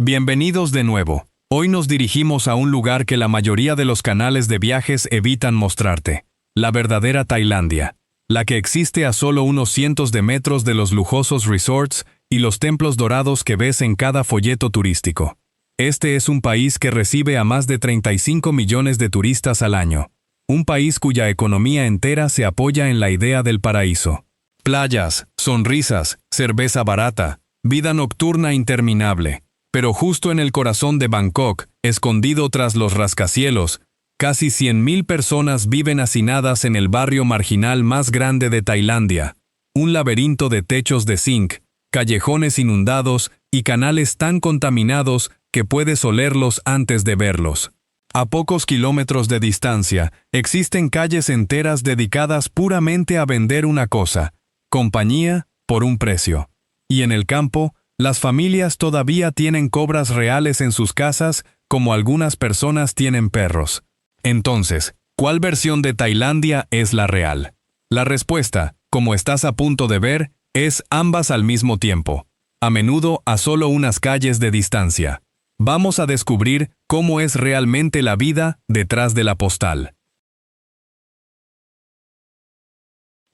Bienvenidos de nuevo. Hoy nos dirigimos a un lugar que la mayoría de los canales de viajes evitan mostrarte. La verdadera Tailandia. La que existe a solo unos cientos de metros de los lujosos resorts y los templos dorados que ves en cada folleto turístico. Este es un país que recibe a más de 35 millones de turistas al año. Un país cuya economía entera se apoya en la idea del paraíso. Playas, sonrisas, cerveza barata, vida nocturna interminable. Pero justo en el corazón de Bangkok, escondido tras los rascacielos, casi 100.000 personas viven hacinadas en el barrio marginal más grande de Tailandia. Un laberinto de techos de zinc, callejones inundados y canales tan contaminados que puedes olerlos antes de verlos. A pocos kilómetros de distancia, existen calles enteras dedicadas puramente a vender una cosa: compañía por un precio. Y en el campo, las familias todavía tienen cobras reales en sus casas, como algunas personas tienen perros. Entonces, ¿cuál versión de Tailandia es la real? La respuesta, como estás a punto de ver, es ambas al mismo tiempo, a menudo a solo unas calles de distancia. Vamos a descubrir cómo es realmente la vida detrás de la postal.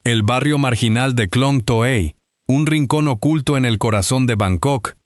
El barrio marginal de Klong Toei, un rincón oculto en el corazón de Bangkok.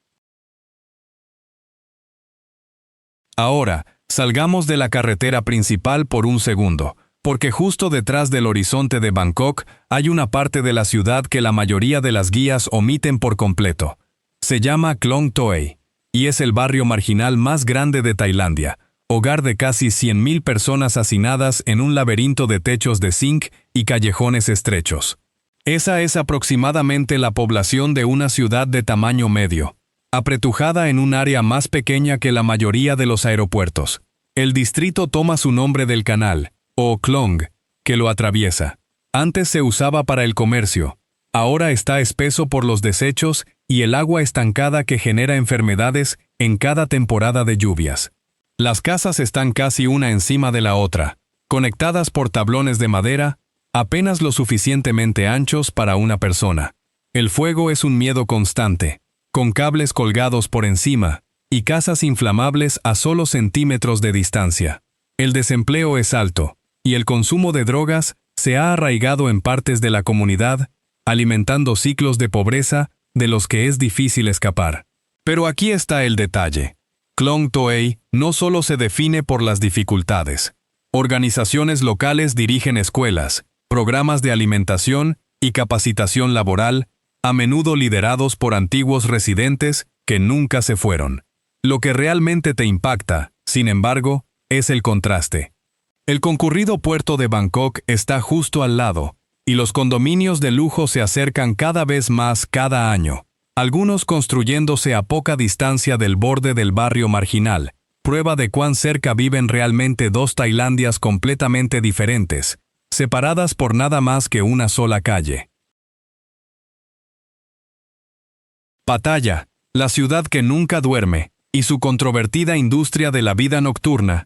Ahora, salgamos de la carretera principal por un segundo, porque justo detrás del horizonte de Bangkok hay una parte de la ciudad que la mayoría de las guías omiten por completo. Se llama Klong Toei, y es el barrio marginal más grande de Tailandia, hogar de casi 100.000 personas hacinadas en un laberinto de techos de zinc y callejones estrechos. Esa es aproximadamente la población de una ciudad de tamaño medio, apretujada en un área más pequeña que la mayoría de los aeropuertos. El distrito toma su nombre del canal, o Klong, que lo atraviesa. Antes se usaba para el comercio, ahora está espeso por los desechos y el agua estancada que genera enfermedades en cada temporada de lluvias. Las casas están casi una encima de la otra, conectadas por tablones de madera, apenas lo suficientemente anchos para una persona. El fuego es un miedo constante, con cables colgados por encima, y casas inflamables a solo centímetros de distancia. El desempleo es alto, y el consumo de drogas se ha arraigado en partes de la comunidad, alimentando ciclos de pobreza de los que es difícil escapar. Pero aquí está el detalle. Klong Toei no solo se define por las dificultades. Organizaciones locales dirigen escuelas, programas de alimentación y capacitación laboral, a menudo liderados por antiguos residentes que nunca se fueron. Lo que realmente te impacta, sin embargo, es el contraste. El concurrido puerto de Bangkok está justo al lado, y los condominios de lujo se acercan cada vez más cada año, algunos construyéndose a poca distancia del borde del barrio marginal, prueba de cuán cerca viven realmente dos Tailandias completamente diferentes, separadas por nada más que una sola calle. Pattaya, la ciudad que nunca duerme, y su controvertida industria de la vida nocturna.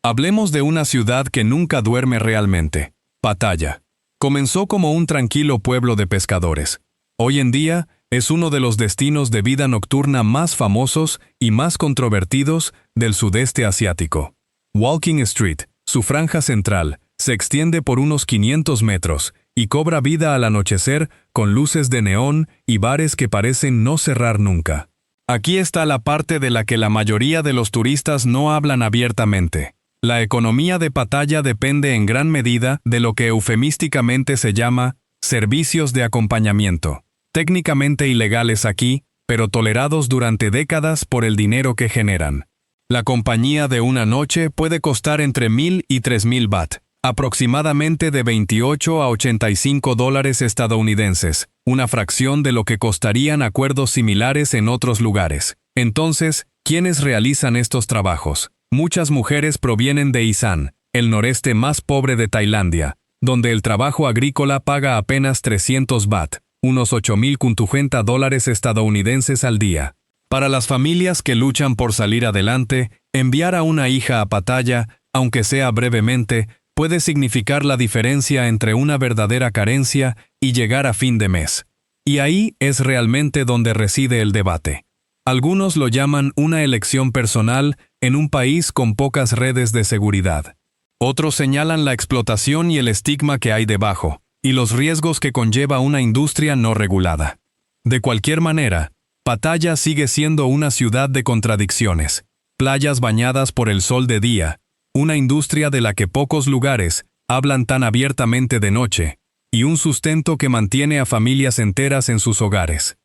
Hablemos de una ciudad que nunca duerme realmente. Pattaya. Comenzó como un tranquilo pueblo de pescadores. Hoy en día, es uno de los destinos de vida nocturna más famosos y más controvertidos del sudeste asiático. Walking Street, su franja central, se extiende por unos 500 metros y cobra vida al anochecer con luces de neón y bares que parecen no cerrar nunca. Aquí está la parte de la que la mayoría de los turistas no hablan abiertamente. La economía de Pattaya depende en gran medida de lo que eufemísticamente se llama servicios de acompañamiento, técnicamente ilegales aquí, pero tolerados durante décadas por el dinero que generan. La compañía de una noche puede costar entre 1.000 y 3.000 baht, aproximadamente de 28 a 85 dólares estadounidenses, una fracción de lo que costarían acuerdos similares en otros lugares. Entonces, ¿quiénes realizan estos trabajos? Muchas mujeres provienen de Isan, el noreste más pobre de Tailandia, donde el trabajo agrícola paga apenas 300 baht, unos 8.050 dólares estadounidenses al día. Para las familias que luchan por salir adelante, enviar a una hija a Pattaya, aunque sea brevemente, puede significar la diferencia entre una verdadera carencia y llegar a fin de mes. Y ahí es realmente donde reside el debate. Algunos lo llaman una elección personal en un país con pocas redes de seguridad. Otros señalan la explotación y el estigma que hay debajo, y los riesgos que conlleva una industria no regulada. De cualquier manera, Pattaya sigue siendo una ciudad de contradicciones, playas bañadas por el sol de día, una industria de la que pocos lugares hablan tan abiertamente de noche, y un sustento que mantiene a familias enteras en sus hogares.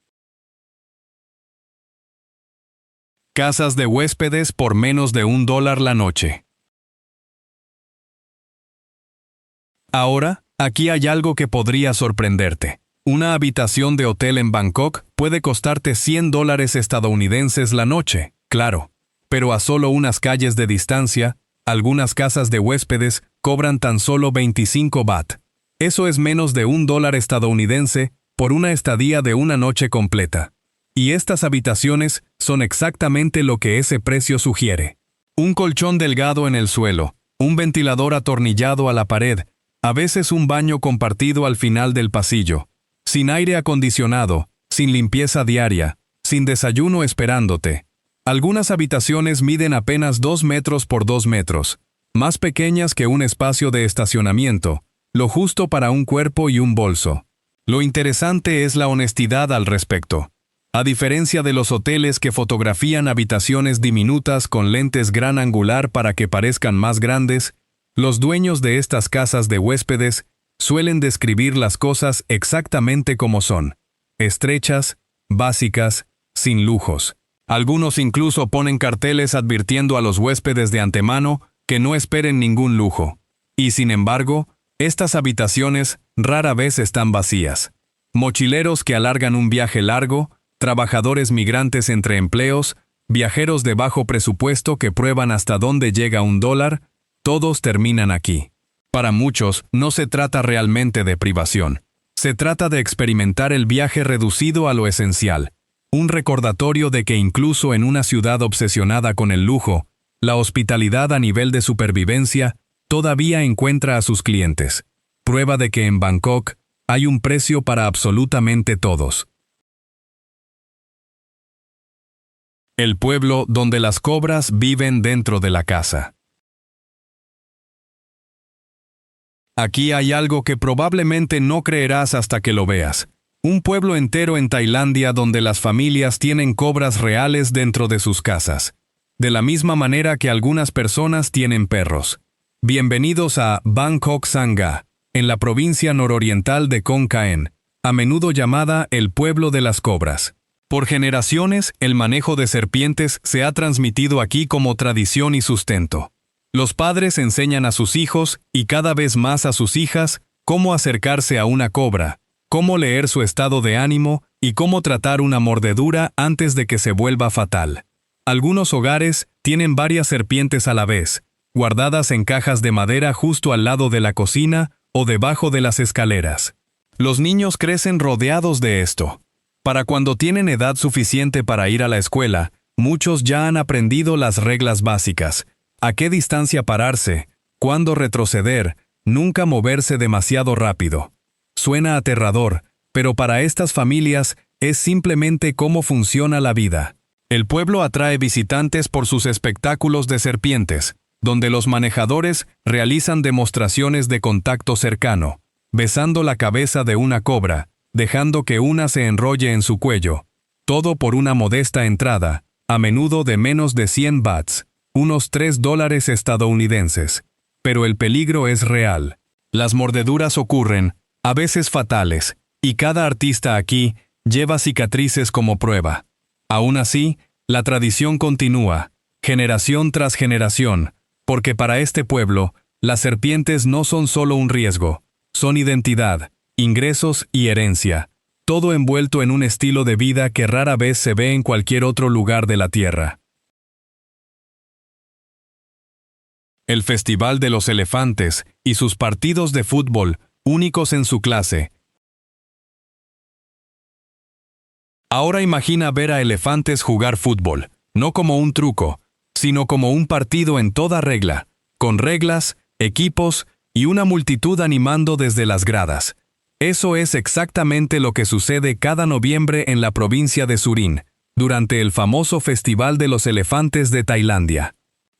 Casas de huéspedes por menos de $1 la noche. Ahora, aquí hay algo que podría sorprenderte. Una habitación de hotel en Bangkok puede costarte $100 estadounidenses la noche, claro, pero a solo unas calles de distancia, algunas casas de huéspedes cobran tan solo 25 baht. Eso es menos de $1 estadounidense por una estadía de una noche completa. Y estas habitaciones son exactamente lo que ese precio sugiere. Un colchón delgado en el suelo, un ventilador atornillado a la pared, a veces un baño compartido al final del pasillo, sin aire acondicionado, sin limpieza diaria, sin desayuno esperándote. Algunas habitaciones miden apenas 2 metros por 2 metros, más pequeñas que un espacio de estacionamiento, lo justo para un cuerpo y un bolso. Lo interesante es la honestidad al respecto. A diferencia de los hoteles que fotografían habitaciones diminutas con lentes gran angular para que parezcan más grandes, los dueños de estas casas de huéspedes suelen describir las cosas exactamente como son: estrechas, básicas, sin lujos. Algunos incluso ponen carteles advirtiendo a los huéspedes de antemano que no esperen ningún lujo. Y sin embargo, estas habitaciones rara vez están vacías. Mochileros que alargan un viaje largo, trabajadores migrantes entre empleos, viajeros de bajo presupuesto que prueban hasta dónde llega $1, todos terminan aquí. Para muchos, no se trata realmente de privación. Se trata de experimentar el viaje reducido a lo esencial. Un recordatorio de que incluso en una ciudad obsesionada con el lujo, la hospitalidad a nivel de supervivencia todavía encuentra a sus clientes. Prueba de que en Bangkok hay un precio para absolutamente todos. El pueblo donde las cobras viven dentro de la casa. Aquí hay algo que probablemente no creerás hasta que lo veas. Un pueblo entero en Tailandia donde las familias tienen cobras reales dentro de sus casas. De la misma manera que algunas personas tienen perros. Bienvenidos a Bangkok Sangha, en la provincia nororiental de Khon Kaen, a menudo llamada el pueblo de las cobras. Por generaciones, el manejo de serpientes se ha transmitido aquí como tradición y sustento. Los padres enseñan a sus hijos, y cada vez más a sus hijas, cómo acercarse a una cobra, cómo leer su estado de ánimo y cómo tratar una mordedura antes de que se vuelva fatal. Algunos hogares tienen varias serpientes a la vez, guardadas en cajas de madera justo al lado de la cocina o debajo de las escaleras. Los niños crecen rodeados de esto. Para cuando tienen edad suficiente para ir a la escuela, muchos ya han aprendido las reglas básicas: a qué distancia pararse, cuándo retroceder, nunca moverse demasiado rápido. Suena aterrador, pero para estas familias es simplemente cómo funciona la vida. El pueblo atrae visitantes por sus espectáculos de serpientes, donde los manejadores realizan demostraciones de contacto cercano, besando la cabeza de una cobra, dejando que una se enrolle en su cuello. Todo por una modesta entrada, a menudo de menos de 100 bahts, unos $3 estadounidenses. Pero el peligro es real. Las mordeduras ocurren, a veces fatales, y cada artista aquí lleva cicatrices como prueba. Aún así, la tradición continúa, generación tras generación, porque para este pueblo, las serpientes no son solo un riesgo, son identidad, ingresos y herencia, todo envuelto en un estilo de vida que rara vez se ve en cualquier otro lugar de la tierra. El Festival de los Elefantes y sus partidos de fútbol, únicos en su clase. Ahora imagina ver a elefantes jugar fútbol, no como un truco, sino como un partido en toda regla, con reglas, equipos y una multitud animando desde las gradas. Eso es exactamente lo que sucede cada noviembre en la provincia de Surin, durante el famoso Festival de los Elefantes de Tailandia.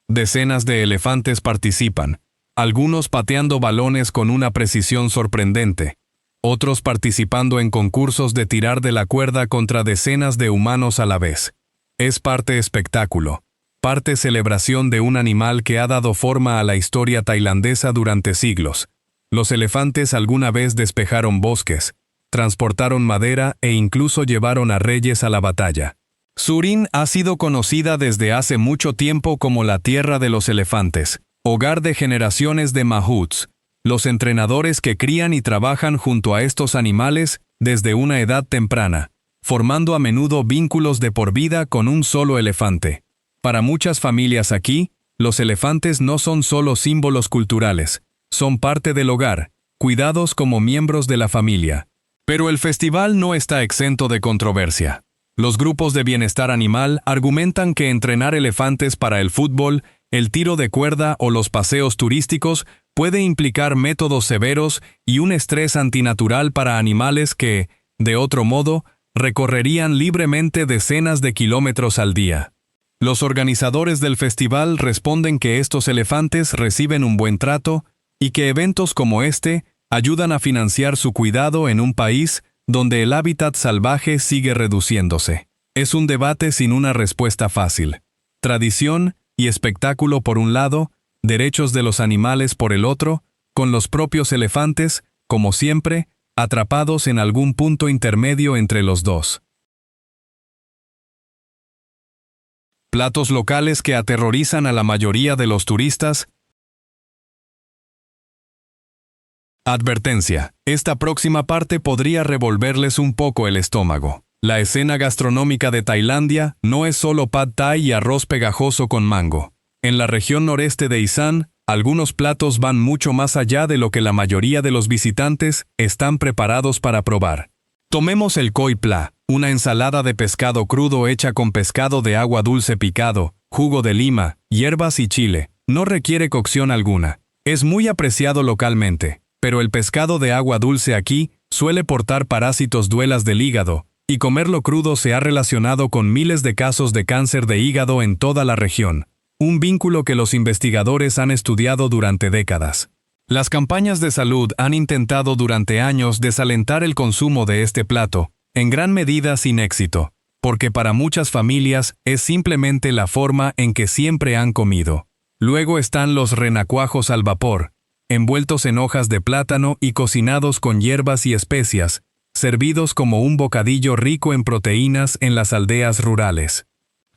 Decenas de elefantes participan, algunos pateando balones con una precisión sorprendente, otros participando en concursos de tirar de la cuerda contra decenas de humanos a la vez. Es parte espectáculo, parte celebración de un animal que ha dado forma a la historia tailandesa durante siglos. Los elefantes alguna vez despejaron bosques, transportaron madera e incluso llevaron a reyes a la batalla. Surin ha sido conocida desde hace mucho tiempo como la tierra de los elefantes, hogar de generaciones de mahuts, los entrenadores que crían y trabajan junto a estos animales desde una edad temprana, formando a menudo vínculos de por vida con un solo elefante. Para muchas familias aquí, los elefantes no son solo símbolos culturales, son parte del hogar, cuidados como miembros de la familia. Pero el festival no está exento de controversia. Los grupos de bienestar animal argumentan que entrenar elefantes para el fútbol, el tiro de cuerda o los paseos turísticos puede implicar métodos severos y un estrés antinatural para animales que, de otro modo, recorrerían libremente decenas de kilómetros al día. Los organizadores del festival responden que estos elefantes reciben un buen trato y que eventos como este ayudan a financiar su cuidado en un país donde el hábitat salvaje sigue reduciéndose. Es un debate sin una respuesta fácil. Tradición y espectáculo por un lado, derechos de los animales por el otro, con los propios elefantes, como siempre, atrapados en algún punto intermedio entre los dos. Platos locales que aterrorizan a la mayoría de los turistas. Advertencia: esta próxima parte podría revolverles un poco el estómago. La escena gastronómica de Tailandia no es solo pad thai y arroz pegajoso con mango. En la región noreste de Isan, algunos platos van mucho más allá de lo que la mayoría de los visitantes están preparados para probar. Tomemos el koi pla, una ensalada de pescado crudo hecha con pescado de agua dulce picado, jugo de lima, hierbas y chile. No requiere cocción alguna. Es muy apreciado localmente, pero el pescado de agua dulce aquí suele portar parásitos duelas del hígado, y comerlo crudo se ha relacionado con miles de casos de cáncer de hígado en toda la región, un vínculo que los investigadores han estudiado durante décadas. Las campañas de salud han intentado durante años desalentar el consumo de este plato, en gran medida sin éxito, porque para muchas familias es simplemente la forma en que siempre han comido. Luego están los renacuajos al vapor, envueltos en hojas de plátano y cocinados con hierbas y especias, servidos como un bocadillo rico en proteínas en las aldeas rurales.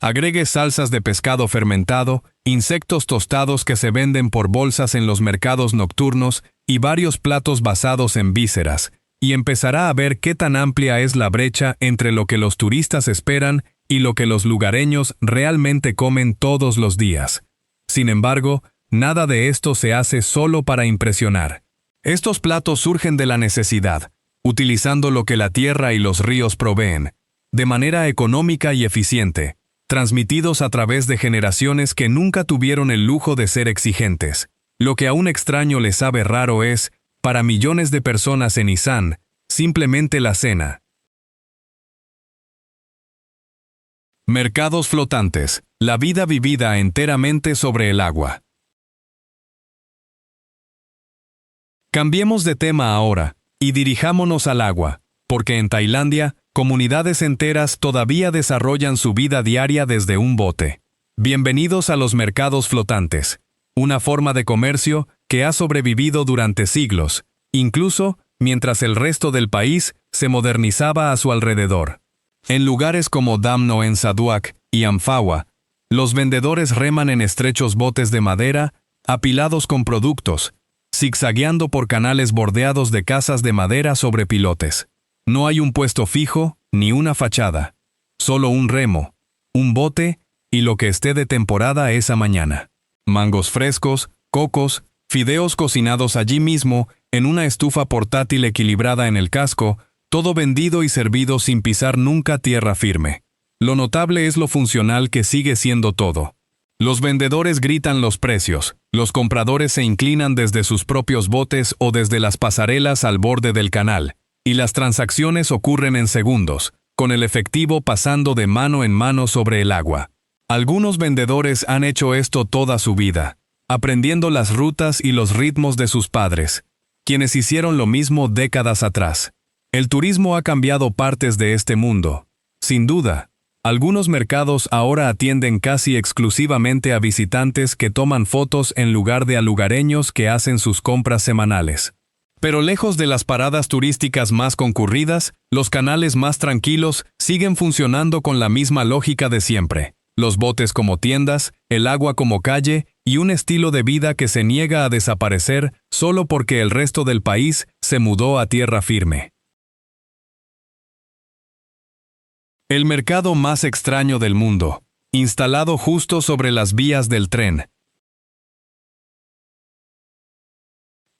Agregue salsas de pescado fermentado, insectos tostados que se venden por bolsas en los mercados nocturnos y varios platos basados en vísceras, y empezará a ver qué tan amplia es la brecha entre lo que los turistas esperan y lo que los lugareños realmente comen todos los días. Sin embargo, nada de esto se hace solo para impresionar. Estos platos surgen de la necesidad, utilizando lo que la tierra y los ríos proveen, de manera económica y eficiente, transmitidos a través de generaciones que nunca tuvieron el lujo de ser exigentes. Lo que a un extraño le sabe raro es, para millones de personas en Isan, simplemente la cena. Mercados flotantes, la vida vivida enteramente sobre el agua. Cambiemos de tema ahora, y dirijámonos al agua, porque en Tailandia, comunidades enteras todavía desarrollan su vida diaria desde un bote. Bienvenidos a los mercados flotantes, una forma de comercio que ha sobrevivido durante siglos, incluso mientras el resto del país se modernizaba a su alrededor. En lugares como Dam Noen Saduak y Amphawa, los vendedores reman en estrechos botes de madera, apilados con productos, zigzagueando por canales bordeados de casas de madera sobre pilotes. No hay un puesto fijo, ni una fachada. Solo un remo, un bote y lo que esté de temporada esa mañana. Mangos frescos, cocos, fideos cocinados allí mismo, en una estufa portátil equilibrada en el casco, todo vendido y servido sin pisar nunca tierra firme. Lo notable es lo funcional que sigue siendo todo. Los vendedores gritan los precios, los compradores se inclinan desde sus propios botes o desde las pasarelas al borde del canal, y las transacciones ocurren en segundos, con el efectivo pasando de mano en mano sobre el agua. Algunos vendedores han hecho esto toda su vida, aprendiendo las rutas y los ritmos de sus padres, quienes hicieron lo mismo décadas atrás. El turismo ha cambiado partes de este mundo. Sin duda, algunos mercados ahora atienden casi exclusivamente a visitantes que toman fotos en lugar de a lugareños que hacen sus compras semanales. Pero lejos de las paradas turísticas más concurridas, los canales más tranquilos siguen funcionando con la misma lógica de siempre. Los botes como tiendas, el agua como calle y un estilo de vida que se niega a desaparecer solo porque el resto del país se mudó a tierra firme. El mercado más extraño del mundo, instalado justo sobre las vías del tren.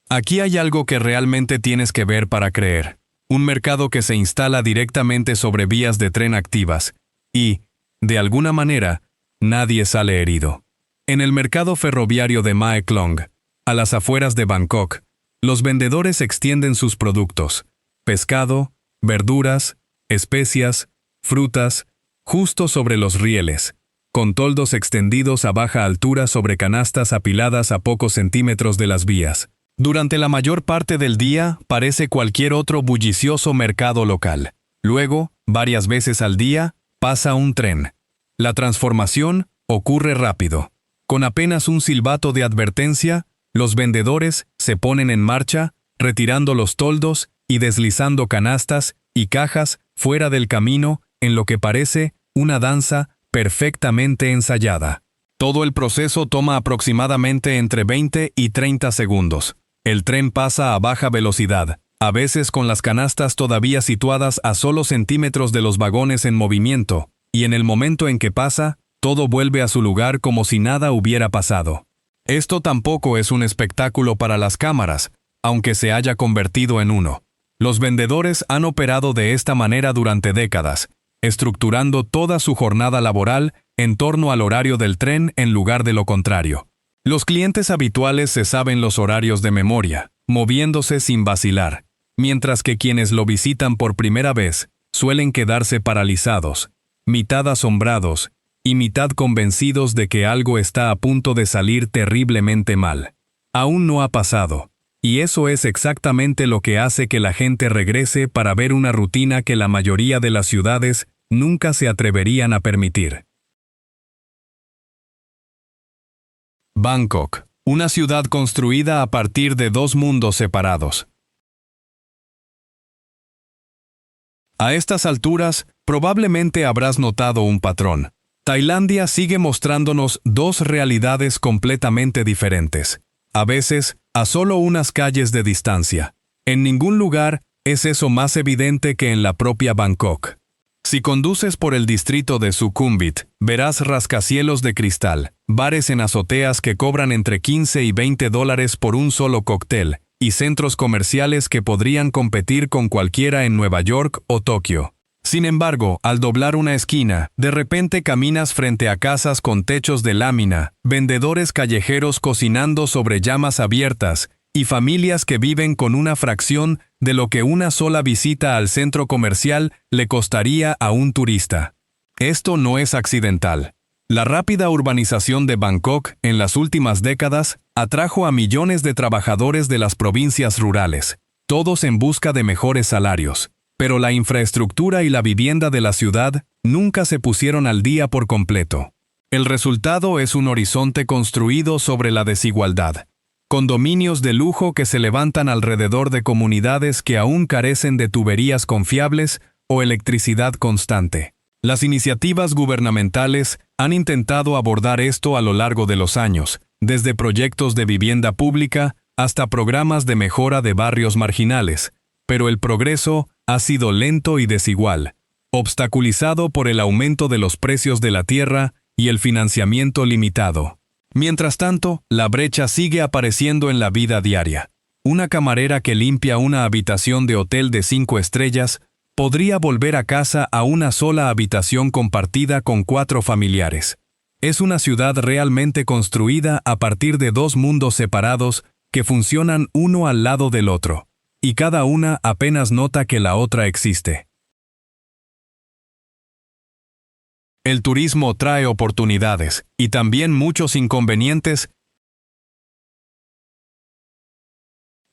Aquí hay algo que realmente tienes que ver para creer. Un mercado que se instala directamente sobre vías de tren activas. Y, de alguna manera, nadie sale herido. En el mercado ferroviario de Mae Klong, a las afueras de Bangkok, los vendedores extienden sus productos: pescado, verduras, especias, frutas, justo sobre los rieles, con toldos extendidos a baja altura sobre canastas apiladas a pocos centímetros de las vías. Durante la mayor parte del día parece cualquier otro bullicioso mercado local. Luego, varias veces al día, pasa un tren. La transformación ocurre rápido. Con apenas un silbato de advertencia, los vendedores se ponen en marcha, retirando los toldos y deslizando canastas y cajas fuera del camino en lo que parece una danza perfectamente ensayada. Todo el proceso toma aproximadamente entre 20 y 30 segundos. El tren pasa a baja velocidad, a veces con las canastas todavía situadas a solo centímetros de los vagones en movimiento, y en el momento en que pasa, todo vuelve a su lugar como si nada hubiera pasado. Esto tampoco es un espectáculo para las cámaras, aunque se haya convertido en uno. Los vendedores han operado de esta manera durante décadas, estructurando toda su jornada laboral en torno al horario del tren en lugar de lo contrario. Los clientes habituales se saben los horarios de memoria, moviéndose sin vacilar, mientras que quienes lo visitan por primera vez suelen quedarse paralizados, mitad asombrados y mitad convencidos de que algo está a punto de salir terriblemente mal. Aún no ha pasado, y eso es exactamente lo que hace que la gente regrese para ver una rutina que la mayoría de las ciudades nunca se atreverían a permitir. Bangkok, una ciudad construida a partir de dos mundos separados. A estas alturas, probablemente habrás notado un patrón. Tailandia sigue mostrándonos dos realidades completamente diferentes, a veces a solo unas calles de distancia. En ningún lugar es eso más evidente que en la propia Bangkok. Si conduces por el distrito de Sukhumvit, verás rascacielos de cristal, bares en azoteas que cobran entre 15 y 20 dólares por un solo cóctel, y centros comerciales que podrían competir con cualquiera en Nueva York o Tokio. Sin embargo, al doblar una esquina, de repente caminas frente a casas con techos de lámina, vendedores callejeros cocinando sobre llamas abiertas, y familias que viven con una fracción de lo que una sola visita al centro comercial le costaría a un turista. Esto no es accidental. La rápida urbanización de Bangkok en las últimas décadas atrajo a millones de trabajadores de las provincias rurales, todos en busca de mejores salarios. Pero la infraestructura y la vivienda de la ciudad nunca se pusieron al día por completo. El resultado es un horizonte construido sobre la desigualdad. Condominios de lujo que se levantan alrededor de comunidades que aún carecen de tuberías confiables o electricidad constante. Las iniciativas gubernamentales han intentado abordar esto a lo largo de los años, desde proyectos de vivienda pública hasta programas de mejora de barrios marginales, pero el progreso ha sido lento y desigual, obstaculizado por el aumento de los precios de la tierra y el financiamiento limitado. Mientras tanto, la brecha sigue apareciendo en la vida diaria. Una camarera que limpia una habitación de hotel de 5 estrellas podría volver a casa a una sola habitación compartida con 4 familiares. Es una ciudad realmente construida a partir de dos mundos separados que funcionan uno al lado del otro, y cada una apenas nota que la otra existe. El turismo trae oportunidades, y también muchos inconvenientes.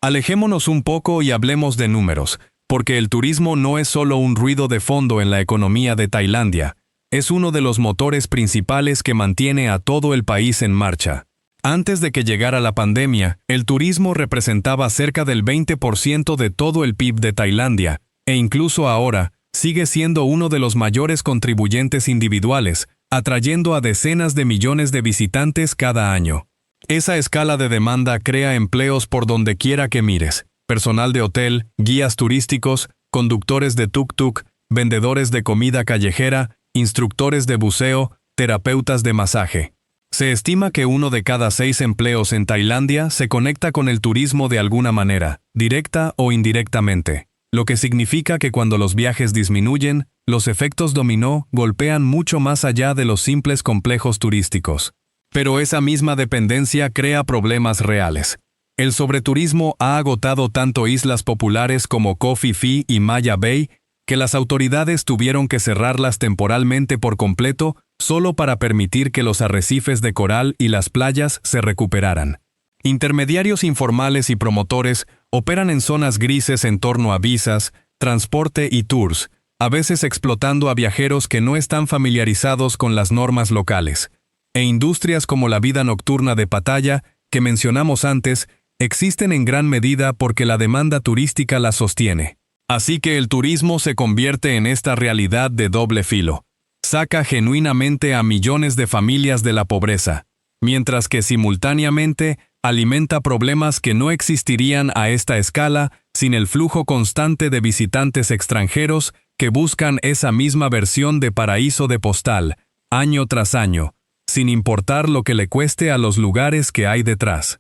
Alejémonos un poco y hablemos de números, porque el turismo no es solo un ruido de fondo en la economía de Tailandia, es uno de los motores principales que mantiene a todo el país en marcha. Antes de que llegara la pandemia, el turismo representaba cerca del 20% de todo el PIB de Tailandia, e incluso ahora, sigue siendo uno de los mayores contribuyentes individuales, atrayendo a decenas de millones de visitantes cada año. Esa escala de demanda crea empleos por donde quiera que mires: personal de hotel, guías turísticos, conductores de tuk-tuk, vendedores de comida callejera, instructores de buceo, terapeutas de masaje. Se estima que 1 de cada 6 empleos en Tailandia se conecta con el turismo de alguna manera, directa o indirectamente, lo que significa que cuando los viajes disminuyen, los efectos dominó golpean mucho más allá de los simples complejos turísticos. Pero esa misma dependencia crea problemas reales. El sobreturismo ha agotado tanto islas populares como Koh Phi Phi y Maya Bay, que las autoridades tuvieron que cerrarlas temporalmente por completo solo para permitir que los arrecifes de coral y las playas se recuperaran. Intermediarios informales y promotores operan en zonas grises en torno a visas, transporte y tours, a veces explotando a viajeros que no están familiarizados con las normas locales. E industrias como la vida nocturna de Pattaya, que mencionamos antes, existen en gran medida porque la demanda turística las sostiene. Así que el turismo se convierte en esta realidad de doble filo. Saca genuinamente a millones de familias de la pobreza, mientras que simultáneamente alimenta problemas que no existirían a esta escala sin el flujo constante de visitantes extranjeros que buscan esa misma versión de paraíso de postal, año tras año, sin importar lo que le cueste a los lugares que hay detrás.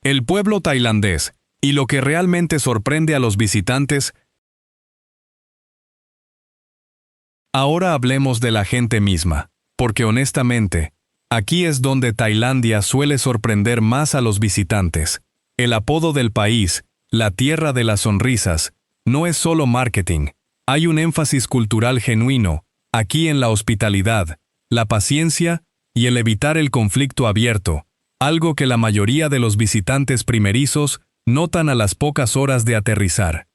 El pueblo tailandés, y lo que realmente sorprende a los visitantes. Ahora hablemos de la gente misma, porque honestamente, aquí es donde Tailandia suele sorprender más a los visitantes. El apodo del país, la tierra de las sonrisas, no es solo marketing. Hay un énfasis cultural genuino, aquí en la hospitalidad, la paciencia y el evitar el conflicto abierto, algo que la mayoría de los visitantes primerizos notan a las pocas horas de aterrizar.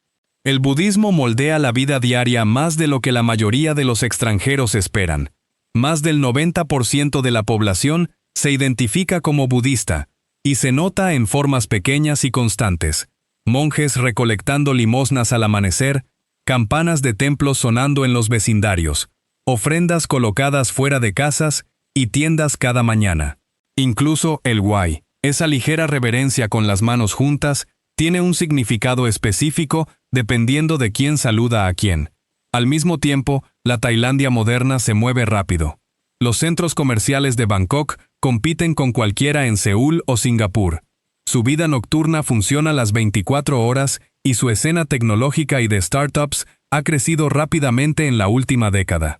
El budismo moldea la vida diaria más de lo que la mayoría de los extranjeros esperan. Más del 90% de la población se identifica como budista, y se nota en formas pequeñas y constantes. Monjes recolectando limosnas al amanecer, campanas de templos sonando en los vecindarios, ofrendas colocadas fuera de casas y tiendas cada mañana. Incluso el wai, esa ligera reverencia con las manos juntas, tiene un significado específico dependiendo de quién saluda a quién. Al mismo tiempo, la Tailandia moderna se mueve rápido. Los centros comerciales de Bangkok compiten con cualquiera en Seúl o Singapur. Su vida nocturna funciona las 24 horas y su escena tecnológica y de startups ha crecido rápidamente en la última década.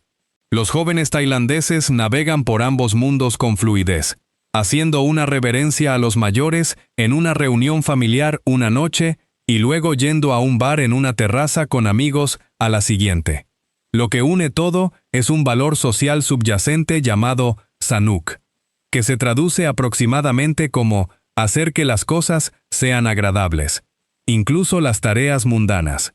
Los jóvenes tailandeses navegan por ambos mundos con fluidez, haciendo una reverencia a los mayores en una reunión familiar una noche y luego yendo a un bar en una terraza con amigos a la siguiente. Lo que une todo es un valor social subyacente llamado Sanuk, que se traduce aproximadamente como hacer que las cosas sean agradables, incluso las tareas mundanas.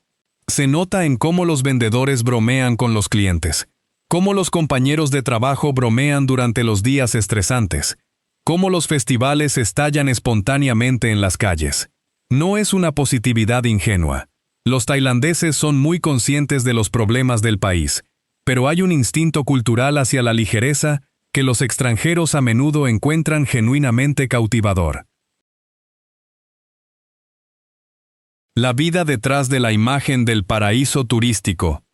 Se nota en cómo los vendedores bromean con los clientes, cómo los compañeros de trabajo bromean durante los días estresantes, cómo los festivales estallan espontáneamente en las calles. No es una positividad ingenua. Los tailandeses son muy conscientes de los problemas del país, pero hay un instinto cultural hacia la ligereza que los extranjeros a menudo encuentran genuinamente cautivador. La vida detrás de la imagen del paraíso turístico.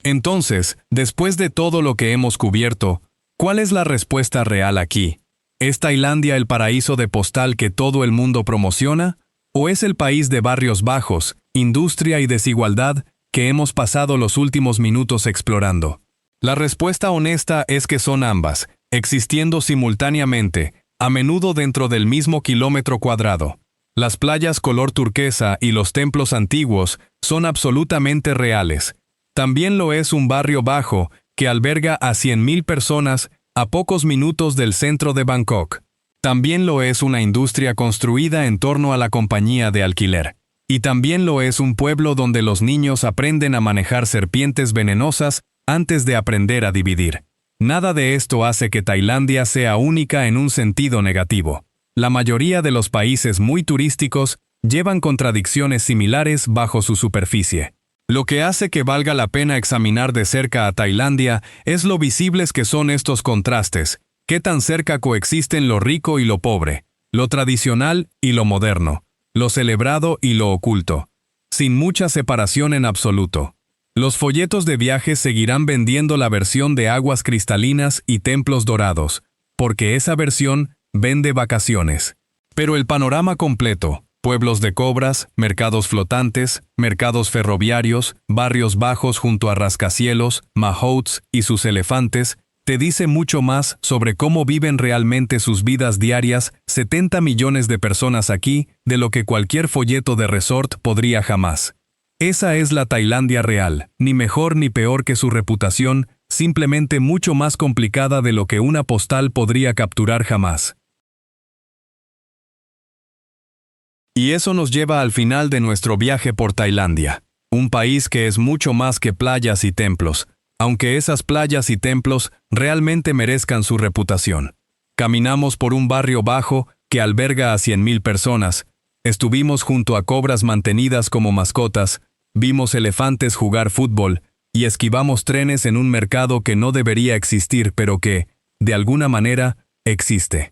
Entonces, después de todo lo que hemos cubierto, ¿cuál es la respuesta real aquí? ¿Es Tailandia el paraíso de postal que todo el mundo promociona? ¿O es el país de barrios bajos, industria y desigualdad que hemos pasado los últimos minutos explorando? La respuesta honesta es que son ambas, existiendo simultáneamente, a menudo dentro del mismo kilómetro cuadrado. Las playas color turquesa y los templos antiguos son absolutamente reales. También lo es un barrio bajo que alberga a 100.000 personas a pocos minutos del centro de Bangkok. También lo es una industria construida en torno a la compañía de alquiler. Y también lo es un pueblo donde los niños aprenden a manejar serpientes venenosas antes de aprender a dividir. Nada de esto hace que Tailandia sea única en un sentido negativo. La mayoría de los países muy turísticos llevan contradicciones similares bajo su superficie. Lo que hace que valga la pena examinar de cerca a Tailandia es lo visibles que son estos contrastes, qué tan cerca coexisten lo rico y lo pobre, lo tradicional y lo moderno, lo celebrado y lo oculto, sin mucha separación en absoluto. Los folletos de viajes seguirán vendiendo la versión de aguas cristalinas y templos dorados, porque esa versión vende vacaciones. Pero el panorama completo, pueblos de cobras, mercados flotantes, mercados ferroviarios, barrios bajos junto a rascacielos, mahouts y sus elefantes, te dice mucho más sobre cómo viven realmente sus vidas diarias 70 millones de personas aquí de lo que cualquier folleto de resort podría jamás. Esa es la Tailandia real, ni mejor ni peor que su reputación, simplemente mucho más complicada de lo que una postal podría capturar jamás. Y eso nos lleva al final de nuestro viaje por Tailandia, un país que es mucho más que playas y templos, aunque esas playas y templos realmente merezcan su reputación. Caminamos por un barrio bajo que alberga a 100.000 personas, estuvimos junto a cobras mantenidas como mascotas, vimos elefantes jugar fútbol y esquivamos trenes en un mercado que no debería existir pero que, de alguna manera, existe.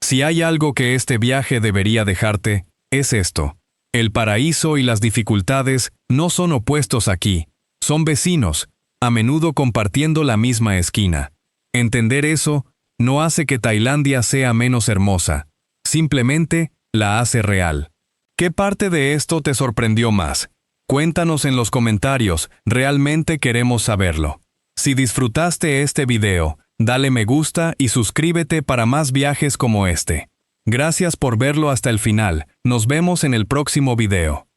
Si hay algo que este viaje debería dejarte, es esto. El paraíso y las dificultades no son opuestos aquí, son vecinos, a menudo compartiendo la misma esquina. Entender eso no hace que Tailandia sea menos hermosa, simplemente la hace real. ¿Qué parte de esto te sorprendió más? Cuéntanos en los comentarios, realmente queremos saberlo. Si disfrutaste este video, dale me gusta y suscríbete para más viajes como este. Gracias por verlo hasta el final, nos vemos en el próximo video.